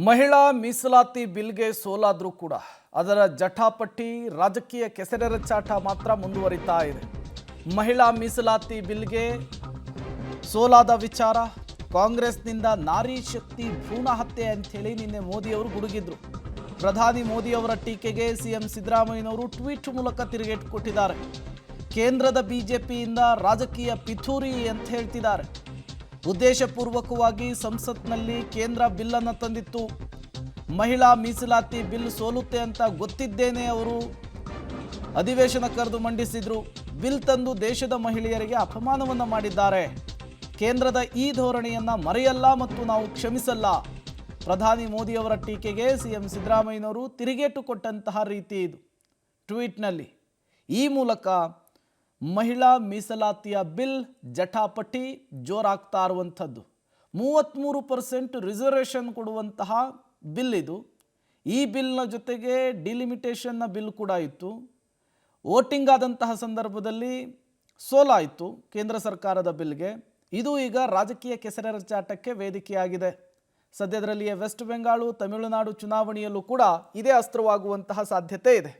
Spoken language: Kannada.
ಮಹಿಳಾ ಮೀಸಲಾತಿ ಬಿಲ್ಗೆ ಸೋಲಾದರೂ ಕೂಡ ಅದರ ಜಟಾಪಟಿ ರಾಜಕೀಯ ಕೆಸರೆರಚಾಟ ಮಾತ್ರ ಮುಂದುವರಿತಾ ಇದೆ. ಮಹಿಳಾ ಮೀಸಲಾತಿ ಬಿಲ್ಗೆ ಸೋಲಾದ ವಿಚಾರ ಕಾಂಗ್ರೆಸ್ನಿಂದ ನಾರಿ ಶಕ್ತಿ ಭ್ರೂಣ ಹತ್ಯೆ ಅಂಥೇಳಿ ನಿನ್ನೆ ಮೋದಿಯವರು ಗುಡುಗಿದ್ರು. ಪ್ರಧಾನಿ ಮೋದಿಯವರ ಟೀಕೆಗೆ ಸಿಎಂ ಸಿದ್ದರಾಮಯ್ಯನವರು ಟ್ವೀಟ್ ಮೂಲಕ ತಿರುಗೇಟು ಕೊಟ್ಟಿದ್ದಾರೆ. ಕೇಂದ್ರದ ಬಿಜೆಪಿಯಿಂದ ರಾಜಕೀಯ ಪಿತೂರಿ ಅಂತ ಹೇಳ್ತಿದ್ದಾರೆ. ಉದ್ದೇಶಪೂರ್ವಕವಾಗಿ ಸಂಸತ್ನಲ್ಲಿ ಕೇಂದ್ರ ಬಿಲ್ಲನ್ನು ತಂದಿತ್ತು. ಮಹಿಳಾ ಮೀಸಲಾತಿ ಬಿಲ್ ಸೋಲುತ್ತೆ ಅಂತ ಗೊತ್ತಿದ್ದೇನೆ ಅವರು ಅಧಿವೇಶನ ಕರೆದು ಮಂಡಿಸಿದ್ರು. ಬಿಲ್ ತಂದು ದೇಶದ ಮಹಿಳೆಯರಿಗೆ ಅಪಮಾನವನ್ನು ಮಾಡಿದ್ದಾರೆ. ಕೇಂದ್ರದ ಈ ಧೋರಣೆಯನ್ನು ಮರೆಯಲ್ಲ ಮತ್ತು ನಾವು ಕ್ಷಮಿಸಲ್ಲ. ಪ್ರಧಾನಿ ಮೋದಿಯವರ ಟೀಕೆಗೆ ಸಿಎಂ ಸಿದ್ದರಾಮಯ್ಯನವರು ತಿರುಗೇಟು ಕೊಟ್ಟಂತಹ ರೀತಿ ಇದು ಟ್ವೀಟ್ನಲ್ಲಿ. ಈ ಮೂಲಕ ಮಹಿಳಾ ಮೀಸಲಾತಿಯ ಬಿಲ್ ಜಟಾಪಟಿ ಜೋರಾಗ್ತಾ ಇರುವಂಥದ್ದು. 33% ರಿಸರ್ವೇಷನ್ ಕೊಡುವಂತಹ ಬಿಲ್ ಇದು. ಈ ಬಿಲ್ನ ಜೊತೆಗೆ ಡಿಲಿಮಿಟೇಷನ್ನ ಬಿಲ್ ಕೂಡ ಇತ್ತು. ವೋಟಿಂಗ್ ಆದಂತಹ ಸಂದರ್ಭದಲ್ಲಿ ಸೋಲಾಯಿತು ಕೇಂದ್ರ ಸರ್ಕಾರದ ಬಿಲ್ಗೆ. ಇದು ಈಗ ರಾಜಕೀಯ ಕೆಸರೆರಚಾಟಕ್ಕೆ ವೇದಿಕೆಯಾಗಿದೆ. ಸದ್ಯದಲ್ಲಿಯೇ ವೆಸ್ಟ್ ಬೆಂಗಾಳು, ತಮಿಳುನಾಡು ಚುನಾವಣೆಯಲ್ಲೂ ಕೂಡ ಇದೇ ಅಸ್ತ್ರವಾಗುವಂತಹ ಸಾಧ್ಯತೆ ಇದೆ.